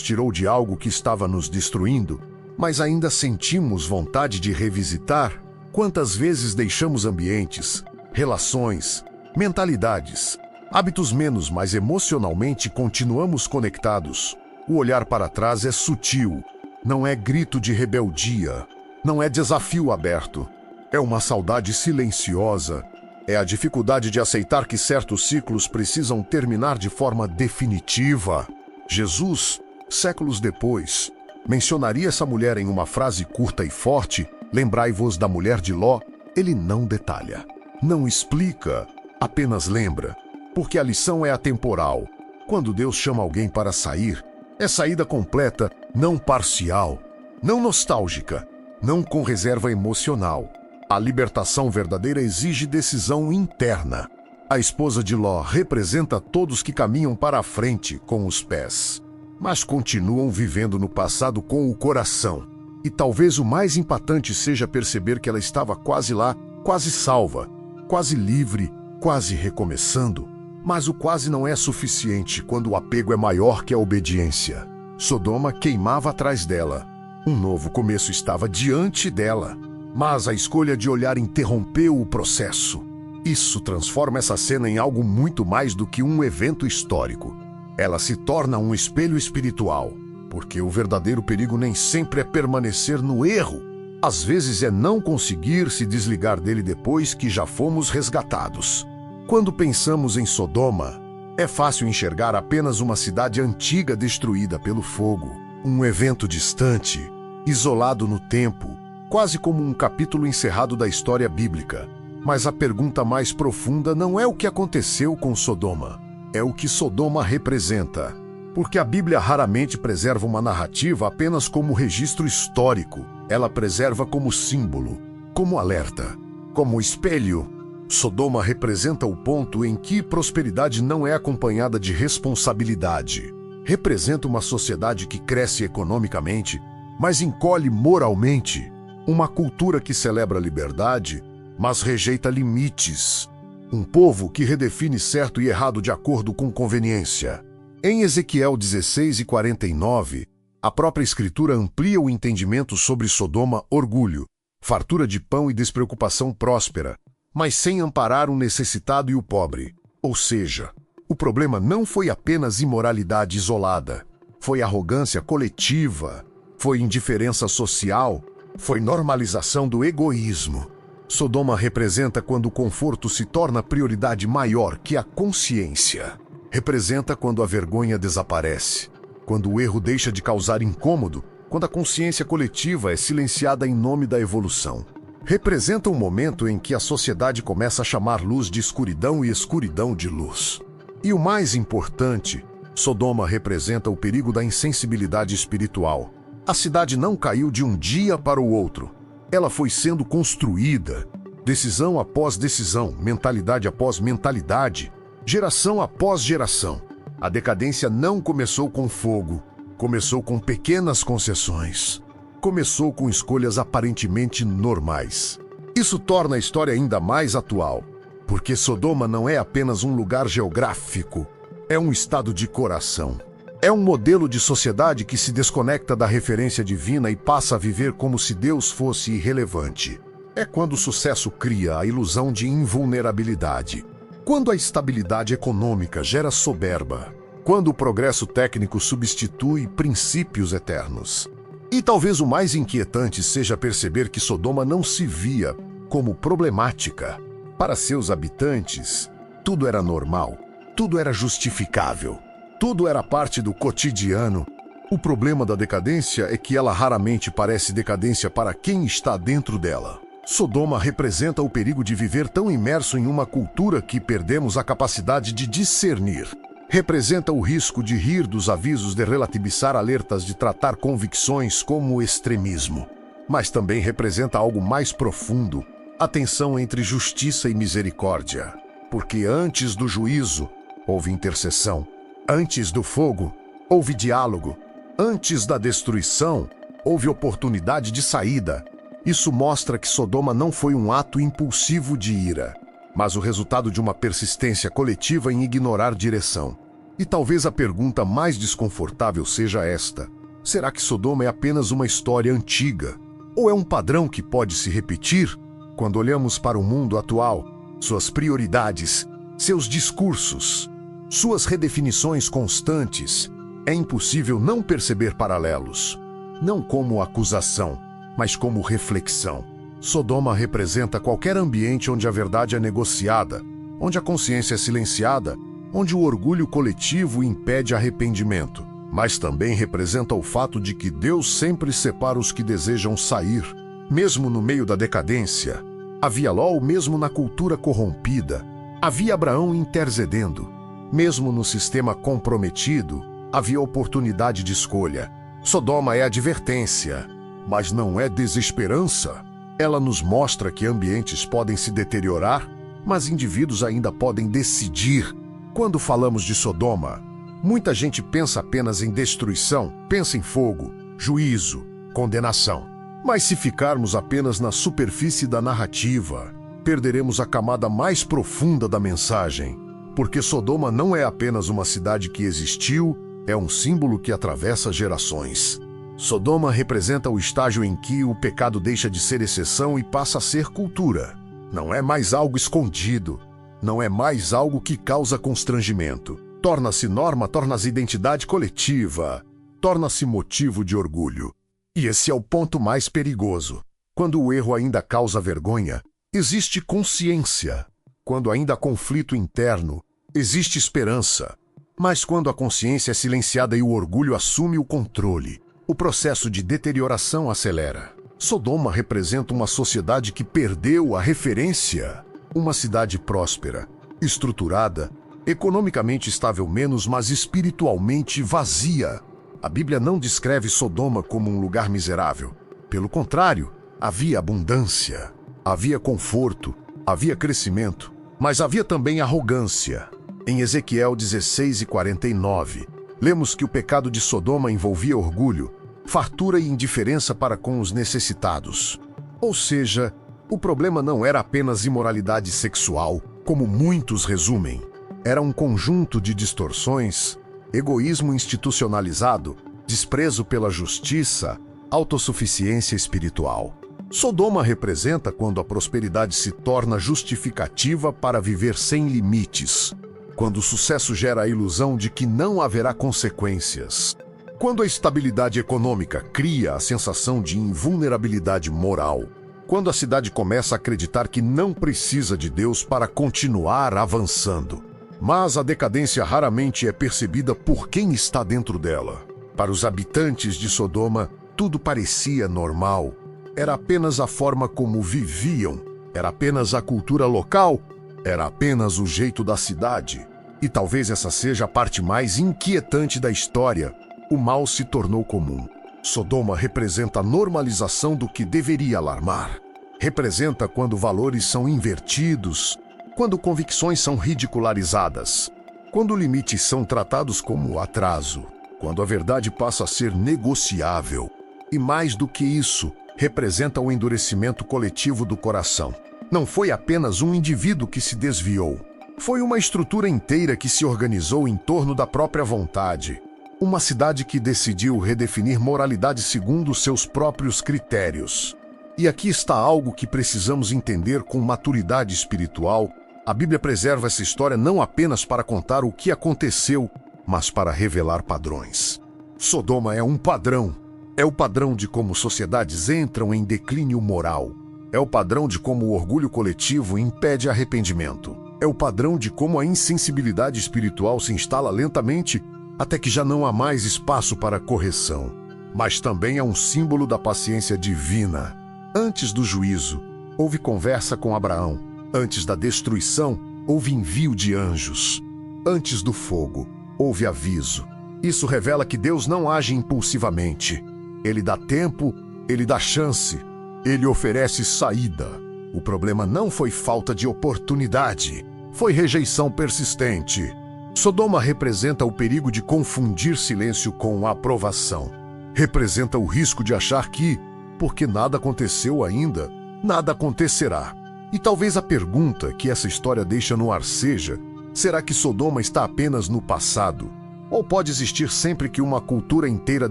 tirou de algo que estava nos destruindo, mas ainda sentimos vontade de revisitar? Quantas vezes deixamos ambientes, relações, mentalidades, hábitos menos, mas emocionalmente continuamos conectados? O olhar para trás é sutil, não é grito de rebeldia, não é desafio aberto, é uma saudade silenciosa, é a dificuldade de aceitar que certos ciclos precisam terminar de forma definitiva. Jesus, séculos depois, mencionaria essa mulher em uma frase curta e forte: lembrai-vos da mulher de Ló. Ele não detalha, não explica, apenas lembra, porque a lição é atemporal. Quando Deus chama alguém para sair, é saída completa, não parcial, não nostálgica, não com reserva emocional. A libertação verdadeira exige decisão interna. A esposa de Ló representa todos que caminham para a frente com os pés, mas continuam vivendo no passado com o coração. E talvez o mais impactante seja perceber que ela estava quase lá, quase salva, quase livre, quase recomeçando. Mas o quase não é suficiente quando o apego é maior que a obediência. Sodoma queimava atrás dela. Um novo começo estava diante dela. Mas a escolha de olhar interrompeu o processo. Isso transforma essa cena em algo muito mais do que um evento histórico. Ela se torna um espelho espiritual, porque o verdadeiro perigo nem sempre é permanecer no erro. Às vezes é não conseguir se desligar dele depois que já fomos resgatados. Quando pensamos em Sodoma, é fácil enxergar apenas uma cidade antiga destruída pelo fogo, um evento distante, isolado no tempo, quase como um capítulo encerrado da história bíblica. Mas a pergunta mais profunda não é o que aconteceu com Sodoma, é o que Sodoma representa. Porque a Bíblia raramente preserva uma narrativa apenas como registro histórico. Ela preserva como símbolo, como alerta, como espelho. Sodoma representa o ponto em que prosperidade não é acompanhada de responsabilidade. Representa uma sociedade que cresce economicamente, mas encolhe moralmente. Uma cultura que celebra a liberdade, mas rejeita limites. Um povo que redefine certo e errado de acordo com conveniência. Em Ezequiel 16:49, a própria Escritura amplia o entendimento sobre Sodoma: orgulho, fartura de pão e despreocupação próspera, mas sem amparar o necessitado e o pobre. Ou seja, o problema não foi apenas imoralidade isolada, foi arrogância coletiva, foi indiferença social, foi normalização do egoísmo. Sodoma representa quando o conforto se torna prioridade maior que a consciência. Representa quando a vergonha desaparece, quando o erro deixa de causar incômodo, quando a consciência coletiva é silenciada em nome da evolução. Representa um momento em que a sociedade começa a chamar luz de escuridão e escuridão de luz. E o mais importante, Sodoma representa o perigo da insensibilidade espiritual. A cidade não caiu de um dia para o outro. Ela foi sendo construída, decisão após decisão, mentalidade após mentalidade, geração após geração. A decadência não começou com fogo, começou com pequenas concessões. Começou com escolhas aparentemente normais. Isso torna a história ainda mais atual, porque Sodoma não é apenas um lugar geográfico, é um estado de coração. É um modelo de sociedade que se desconecta da referência divina e passa a viver como se Deus fosse irrelevante. É quando o sucesso cria a ilusão de invulnerabilidade. Quando a estabilidade econômica gera soberba. Quando o progresso técnico substitui princípios eternos. E talvez o mais inquietante seja perceber que Sodoma não se via como problemática. Para seus habitantes, tudo era normal, tudo era justificável. Tudo era parte do cotidiano. O problema da decadência é que ela raramente parece decadência para quem está dentro dela. Sodoma representa o perigo de viver tão imerso em uma cultura que perdemos a capacidade de discernir. Representa o risco de rir dos avisos de relativizar alertas de tratar convicções como extremismo. Mas também representa algo mais profundo, a tensão entre justiça e misericórdia. Porque antes do juízo, houve intercessão. Antes do fogo, houve diálogo. Antes da destruição, houve oportunidade de saída. Isso mostra que Sodoma não foi um ato impulsivo de ira, mas o resultado de uma persistência coletiva em ignorar direção. E talvez a pergunta mais desconfortável seja esta: será que Sodoma é apenas uma história antiga? Ou é um padrão que pode se repetir quando olhamos para o mundo atual, suas prioridades, seus discursos, suas redefinições constantes? É impossível não perceber paralelos, não como acusação, mas como reflexão. Sodoma representa qualquer ambiente onde a verdade é negociada, onde a consciência é silenciada, onde o orgulho coletivo impede arrependimento. Mas também representa o fato de que Deus sempre separa os que desejam sair, mesmo no meio da decadência. Havia Ló mesmo na cultura corrompida. Havia Abraão intercedendo. Mesmo no sistema comprometido, havia oportunidade de escolha. Sodoma é advertência, mas não é desesperança. Ela nos mostra que ambientes podem se deteriorar, mas indivíduos ainda podem decidir. Quando falamos de Sodoma, muita gente pensa apenas em destruição, pensa em fogo, juízo, condenação. Mas se ficarmos apenas na superfície da narrativa, perderemos a camada mais profunda da mensagem. Porque Sodoma não é apenas uma cidade que existiu, é um símbolo que atravessa gerações. Sodoma representa o estágio em que o pecado deixa de ser exceção e passa a ser cultura. Não é mais algo escondido, não é mais algo que causa constrangimento. Torna-se norma, torna-se identidade coletiva, torna-se motivo de orgulho. E esse é o ponto mais perigoso. Quando o erro ainda causa vergonha, existe consciência. Quando ainda há conflito interno, existe esperança. Mas quando a consciência é silenciada e o orgulho assume o controle, o processo de deterioração acelera. Sodoma representa uma sociedade que perdeu a referência. Uma cidade próspera, estruturada, economicamente estável menos, mas espiritualmente vazia. A Bíblia não descreve Sodoma como um lugar miserável. Pelo contrário, havia abundância, havia conforto, havia crescimento, mas havia também arrogância. Em Ezequiel 16:49, lemos que o pecado de Sodoma envolvia orgulho, fartura e indiferença para com os necessitados. Ou seja, o problema não era apenas imoralidade sexual, como muitos resumem. Era um conjunto de distorções, egoísmo institucionalizado, desprezo pela justiça, autossuficiência espiritual. Sodoma representa quando a prosperidade se torna justificativa para viver sem limites, quando o sucesso gera a ilusão de que não haverá consequências, quando a estabilidade econômica cria a sensação de invulnerabilidade moral, quando a cidade começa a acreditar que não precisa de Deus para continuar avançando. Mas a decadência raramente é percebida por quem está dentro dela. Para os habitantes de Sodoma, tudo parecia normal. Era apenas a forma como viviam, era apenas a cultura local, era apenas o jeito da cidade. E talvez essa seja a parte mais inquietante da história. O mal se tornou comum. Sodoma representa a normalização do que deveria alarmar. Representa quando valores são invertidos, quando convicções são ridicularizadas, quando limites são tratados como atraso, quando a verdade passa a ser negociável. E mais do que isso, representa o endurecimento coletivo do coração. Não foi apenas um indivíduo que se desviou. Foi uma estrutura inteira que se organizou em torno da própria vontade. Uma cidade que decidiu redefinir moralidade segundo seus próprios critérios. E aqui está algo que precisamos entender com maturidade espiritual. A Bíblia preserva essa história não apenas para contar o que aconteceu, mas para revelar padrões. Sodoma é um padrão. É o padrão de como sociedades entram em declínio moral. É o padrão de como o orgulho coletivo impede arrependimento. É o padrão de como a insensibilidade espiritual se instala lentamente até que já não há mais espaço para correção. Mas também é um símbolo da paciência divina. Antes do juízo, houve conversa com Abraão. Antes da destruição, houve envio de anjos. Antes do fogo, houve aviso. Isso revela que Deus não age impulsivamente. Ele dá tempo, ele dá chance, ele oferece saída. O problema não foi falta de oportunidade, foi rejeição persistente. Sodoma representa o perigo de confundir silêncio com aprovação. Representa o risco de achar que, porque nada aconteceu ainda, nada acontecerá. E talvez a pergunta que essa história deixa no ar seja: será que Sodoma está apenas no passado? Ou pode existir sempre que uma cultura inteira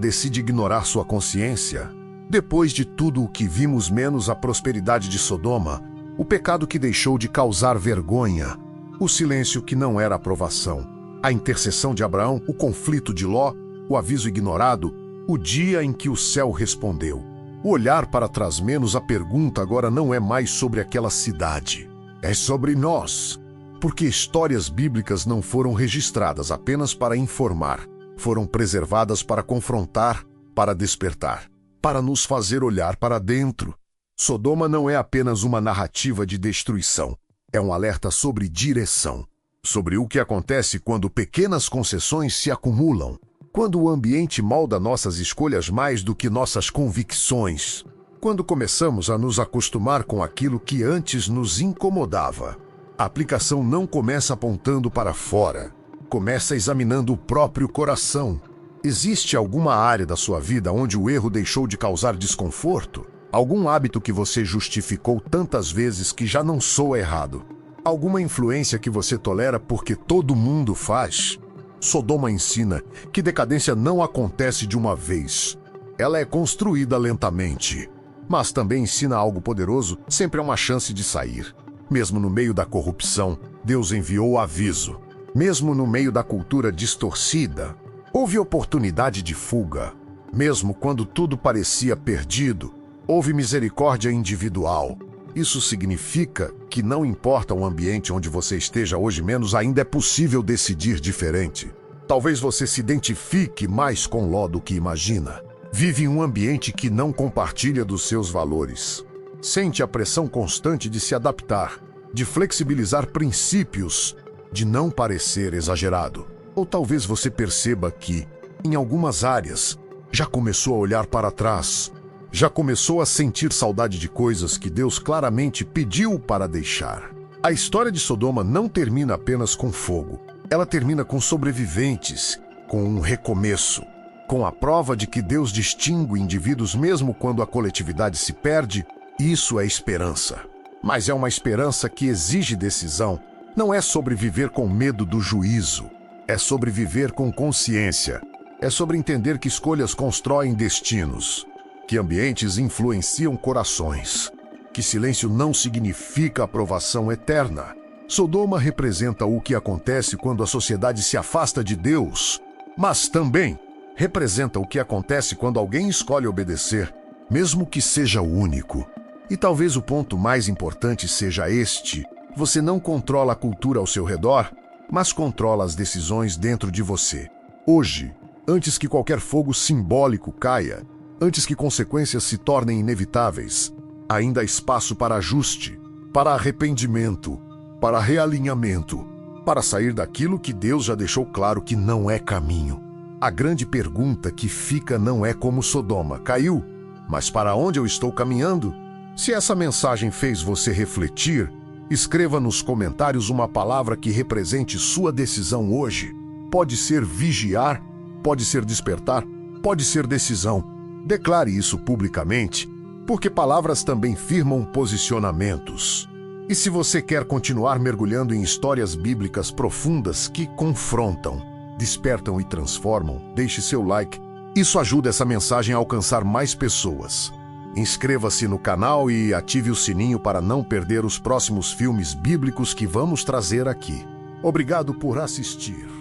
decide ignorar sua consciência? Depois de tudo o que vimos menos a prosperidade de Sodoma, o pecado que deixou de causar vergonha, o silêncio que não era aprovação, a intercessão de Abraão, o conflito de Ló, o aviso ignorado, o dia em que o céu respondeu. O olhar para trás menos a pergunta agora não é mais sobre aquela cidade. É sobre nós. Porque histórias bíblicas não foram registradas apenas para informar, foram preservadas para confrontar, para despertar, para nos fazer olhar para dentro. Sodoma não é apenas uma narrativa de destruição, é um alerta sobre direção, sobre o que acontece quando pequenas concessões se acumulam, quando o ambiente molda nossas escolhas mais do que nossas convicções, quando começamos a nos acostumar com aquilo que antes nos incomodava. A aplicação não começa apontando para fora, começa examinando o próprio coração. Existe alguma área da sua vida onde o erro deixou de causar desconforto? Algum hábito que você justificou tantas vezes que já não soa errado? Alguma influência que você tolera porque todo mundo faz? Sodoma ensina que decadência não acontece de uma vez. Ela é construída lentamente. Mas também ensina algo poderoso: sempre há uma chance de sair. Mesmo no meio da corrupção, Deus enviou aviso. Mesmo no meio da cultura distorcida, houve oportunidade de fuga. Mesmo quando tudo parecia perdido, houve misericórdia individual. Isso significa que não importa o ambiente onde você esteja hoje, menos ainda é possível decidir diferente. Talvez você se identifique mais com Ló do que imagina. Vive em um ambiente que não compartilha dos seus valores. Sente a pressão constante de se adaptar, de flexibilizar princípios, de não parecer exagerado. Ou talvez você perceba que, em algumas áreas, já começou a olhar para trás, já começou a sentir saudade de coisas que Deus claramente pediu para deixar. A história de Sodoma não termina apenas com fogo. Ela termina com sobreviventes, com um recomeço, com a prova de que Deus distingue indivíduos mesmo quando a coletividade se perde, Isso é esperança. Mas é uma esperança que exige decisão. Não é sobre viver com medo do juízo. É sobre viver com consciência. É sobre entender que escolhas constroem destinos, que ambientes influenciam corações, que silêncio não significa aprovação eterna. Sodoma representa o que acontece quando a sociedade se afasta de Deus, mas também representa o que acontece quando alguém escolhe obedecer, mesmo que seja o único. E talvez o ponto mais importante seja este: você não controla a cultura ao seu redor, mas controla as decisões dentro de você. Hoje, antes que qualquer fogo simbólico caia, antes que consequências se tornem inevitáveis, ainda há espaço para ajuste, para arrependimento, para realinhamento, para sair daquilo que Deus já deixou claro que não é caminho. A grande pergunta que fica não é como Sodoma caiu, mas para onde eu estou caminhando? Se essa mensagem fez você refletir, escreva nos comentários uma palavra que represente sua decisão hoje. Pode ser vigiar, pode ser despertar, pode ser decisão. Declare isso publicamente, porque palavras também firmam posicionamentos. E se você quer continuar mergulhando em histórias bíblicas profundas que confrontam, despertam e transformam, deixe seu like. Isso ajuda essa mensagem a alcançar mais pessoas. Inscreva-se no canal e ative o sininho para não perder os próximos filmes bíblicos que vamos trazer aqui. Obrigado por assistir.